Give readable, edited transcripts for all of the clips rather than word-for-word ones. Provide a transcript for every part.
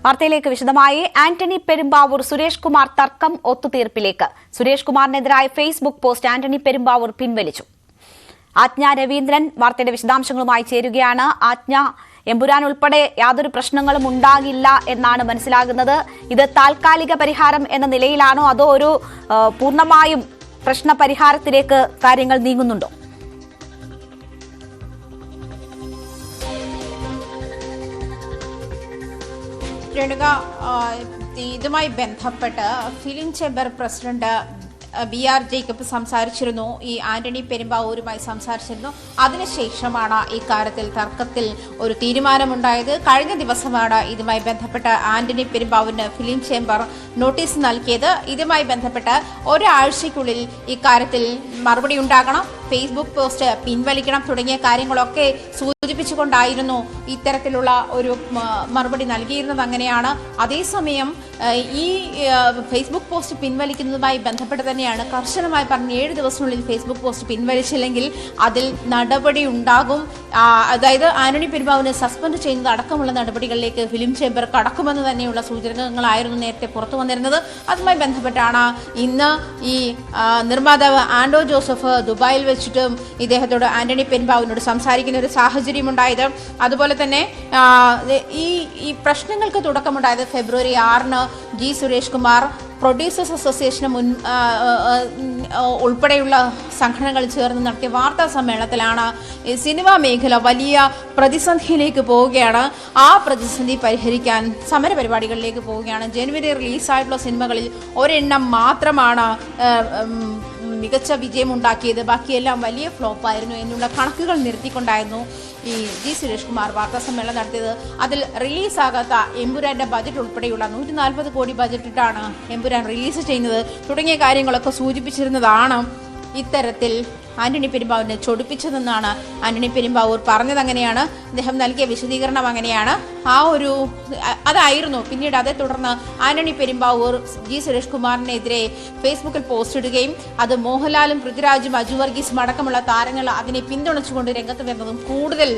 വാർത്തയിലേക്ക് വിശദമായി. ആന്റണി പെരുമ്പാവൂർ സുരേഷ് കുമാർ തർക്കം ഒത്തുതീർപ്പിലേക്ക്. സുരേഷ് കുമാറിനെതിരായ ഫേസ്ബുക്ക് പോസ്റ്റ് ആന്റണി പെരുമ്പാവൂർ പിൻവലിച്ചു. ആജ്ഞ രവീന്ദ്രൻ വാർത്തയുടെ വിശദാംശങ്ങളുമായി ചേരുകയാണ്. ആജ്ഞ, എമ്പുരാൻ ഉൾപ്പെടെ യാതൊരു പ്രശ്നങ്ങളും ഉണ്ടാകില്ല എന്നാണ് മനസ്സിലാകുന്നത്. ഇത് താൽക്കാലിക പരിഹാരം എന്ന നിലയിലാണോ, അതോ ഒരു പൂർണ്ണമായും പ്രശ്ന പരിഹാരത്തിലേക്ക് കാര്യങ്ങൾ നീങ്ങുന്നുണ്ടോ? രേണുക, ഇതുമായി ബന്ധപ്പെട്ട് film chamber president BR Jacob സംസാരിച്ചിരുന്നു. ഈ ആന്റണി പെരുമ്പാവൂരുമായി സംസാരിച്ചിരുന്നു. അതിനുശേഷമാണ് ഈ കാര്യത്തിൽ തർക്കത്തിൽ ഒരു തീരുമാനമുണ്ടായത്. കഴിഞ്ഞ ദിവസമാണ് ഇതുമായി ബന്ധപ്പെട്ട് ആന്റണി പെരുമ്പാവൂരിന് ഫിലിം ചേംബർ നോട്ടീസ് നൽകിയത്. ഇതുമായി ബന്ധപ്പെട്ട് ഒരാഴ്ചയ്ക്കുള്ളിൽ ഇക്കാര്യത്തിൽ മറുപടി ഉണ്ടാകണം, ഫേസ്ബുക്ക് പോസ്റ്റ് പിൻവലിക്കണം തുടങ്ങിയ കാര്യങ്ങളൊക്കെ സൂചിപ്പിച്ചുകൊണ്ടായിരുന്നു ഇത്തരത്തിലുള്ള ഒരു മറുപടി നൽകിയിരുന്നത്. അങ്ങനെയാണ്. അതേസമയം ഈ ഫേസ്ബുക്ക് പോസ്റ്റ് പിൻവലിക്കുന്നതുമായി ബന്ധപ്പെട്ട് തന്നെയാണ് കർശനമായി പറഞ്ഞ് 7 ദിവസത്തിനുള്ളിൽ ഫേസ്ബുക്ക് പോസ്റ്റ് പിൻവലിച്ചില്ലെങ്കിൽ അതിൽ നടപടി ഉണ്ടാകും. അതായത് ആന്റണി പെരുമ്പാവൂരിനെ സസ്പെൻഡ് ചെയ്യുന്നത് അടക്കമുള്ള നടപടികളിലേക്ക് ഫിലിം ചേംബർ കടക്കുമെന്ന് തന്നെയുള്ള സൂചനകളായിരുന്നു നേരത്തെ പുറത്തു വന്നിരുന്നത്. അതുമായി ബന്ധപ്പെട്ടാണ് ഇന്ന് ഈ നിർമ്മാതാവ് ആൻഡോ ജോസഫ് ദുബായിൽ വെച്ചിട്ടും ഇദ്ദേഹത്തോട് ആന്റണി പെരുമ്പാവൂരിനോട് സംസാരിക്കുന്ന ഒരു സാഹചര്യം ഉണ്ടായത്. അതുപോലെ തന്നെ ഈ പ്രശ്നങ്ങൾക്ക് തുടക്കമുണ്ടായത് ഫെബ്രുവരി 6-ന് G സുരേഷ് കുമാർ പ്രൊഡ്യൂസേഴ്സ് അസോസിയേഷന് ഉൾപ്പെടെയുള്ള സംഘടനകൾ ചേർന്ന് നടത്തിയ വാർത്താ സമ്മേളനത്തിലാണ് സിനിമാ മേഖല വലിയ പ്രതിസന്ധിയിലേക്ക് പോവുകയാണ്. ആ പ്രതിസന്ധി പരിഹരിക്കാൻ സമരപരിപാടികളിലേക്ക് പോവുകയാണ്. ജനുവരി റിലീസായിട്ടുള്ള സിനിമകളിൽ ഒരെണ്ണം മാത്രമാണ് മികച്ച വിജയമുണ്ടാക്കിയത്, ബാക്കിയെല്ലാം വലിയ ഫ്ലോപ്പായിരുന്നു എന്നുള്ള കണക്കുകൾ നിരത്തിക്കൊണ്ടായിരുന്നു ഈ G സുരേഷ് കുമാർ വാർത്താ സമ്മേളനം നടത്തിയത്. അതിൽ റിലീസാകാത്ത എമ്പുരാന്റെ ബജറ്റ് ഉൾപ്പെടെയുള്ള 140 കോടി ബജറ്റിട്ടാണ് എമ്പുരാൻ റിലീസ് ചെയ്യുന്നത് തുടങ്ങിയ കാര്യങ്ങളൊക്കെ സൂചിപ്പിച്ചിരുന്നതാണ് ഇത്തരത്തിൽ ആന്റണി പെരുമ്പാവൂരിനെ ചൊടിപ്പിച്ചതെന്നാണ് ആന്റണി പെരുമ്പാവൂർ പറഞ്ഞത്. അങ്ങനെയാണ് അദ്ദേഹം നൽകിയ വിശദീകരണം. അങ്ങനെയാണ് അതായിരുന്നു. പിന്നീട് അതേ തുടർന്ന് ആന്റണി പെരുമ്പാവൂർ G സുരേഷ് കുമാറിനെതിരെ ഫേസ്ബുക്കിൽ പോസ്റ്റ് ഇടുകയും അത് മോഹൻലാലും പൃഥ്വിരാജും അജു വർഗീസും അടക്കമുള്ള താരങ്ങൾ അതിനെ പിന്തുണച്ചുകൊണ്ട് രംഗത്ത് വരുന്നതും കൂടുതൽ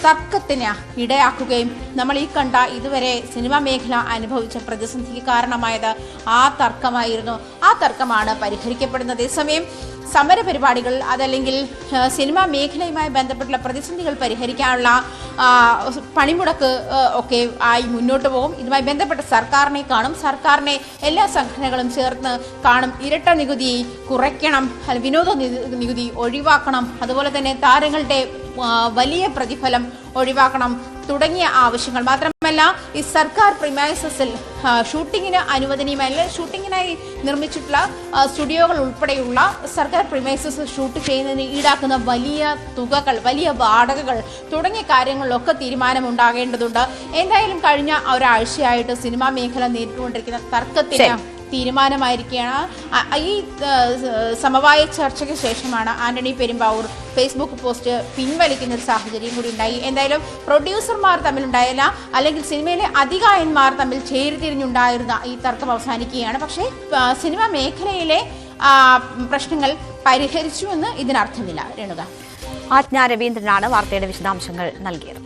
തർക്കത്തിന് ഇടയാക്കുകയും നമ്മൾ ഈ കണ്ട ഇതുവരെ സിനിമാ മേഖല അനുഭവിച്ച പ്രതിസന്ധിക്ക് കാരണമായത് ആ തർക്കമായിരുന്നു. ആ തർക്കമാണ് പരിഹരിക്കപ്പെടുന്നത്. അതേസമയം സമരപരിപാടികൾ അതല്ലെങ്കിൽ സിനിമാ മേഖലയുമായി ബന്ധപ്പെട്ടുള്ള പ്രതിസന്ധികൾ പരിഹരിക്കാനുള്ള പണിമുടക്ക് ഒക്കെ ആയി മുന്നോട്ട് പോകും. ഇതുമായി ബന്ധപ്പെട്ട സർക്കാരിനെ കാണും, സർക്കാരിനെ എല്ലാ സംഘടനകളും ചേർന്ന് കാണും. ഇരട്ട നികുതി കുറയ്ക്കണം, വിനോദ നികുതി ഒഴിവാക്കണം, അതുപോലെ തന്നെ താരങ്ങളുടെ വലിയ പ്രതിഫലം ഒഴിവാക്കണം തുടങ്ങിയ ആവശ്യങ്ങൾ. മാത്രമല്ല ഈ സർക്കാർ പ്രിമൈസസിൽ ഷൂട്ടിങ്ങിന് അനുവദനീയമല്ല, ഷൂട്ടിങ്ങിനായി നിർമ്മിച്ചിട്ടുള്ള സ്റ്റുഡിയോകൾ ഉൾപ്പെടെയുള്ള സർക്കാർ പ്രിമൈസസ് ഷൂട്ട് ചെയ്യുന്നതിന് ഈടാക്കുന്ന വലിയ തുകകൾ, വലിയ വാടകകൾ തുടങ്ങിയ കാര്യങ്ങളിലൊക്കെ തീരുമാനമുണ്ടാകേണ്ടതുണ്ട്. എന്തായാലും കഴിഞ്ഞ ഒരാഴ്ചയായിട്ട് സിനിമാ മേഖല നേരിട്ടുകൊണ്ടിരിക്കുന്ന തർക്കത്തിന് തീരുമാനമായിരിക്കുകയാണ്. ഈ സമവായ ചർച്ചയ്ക്ക് ശേഷമാണ് ആന്റണി പെരുമ്പാവൂർ ഫേസ്ബുക്ക് പോസ്റ്റ് പിൻവലിക്കുന്ന ഒരു സാഹചര്യം കൂടി ഉണ്ടായി. എന്തായാലും പ്രൊഡ്യൂസർമാർ തമ്മിലുണ്ടായില്ല, അല്ലെങ്കിൽ സിനിമയിലെ അധികായന്മാർ തമ്മിൽ ചേരിതിരിഞ്ഞുണ്ടായിരുന്ന ഈ തർക്കം അവസാനിക്കുകയാണ്. പക്ഷേ സിനിമാ മേഖലയിലെ പ്രശ്നങ്ങൾ പരിഹരിച്ചു എന്ന് ഇതിനർത്ഥമില്ല. രേണുക, ആജ്ഞ രവീന്ദ്രനാണ് വാർത്തയുടെ വിശദാംശങ്ങൾ നൽകിയത്.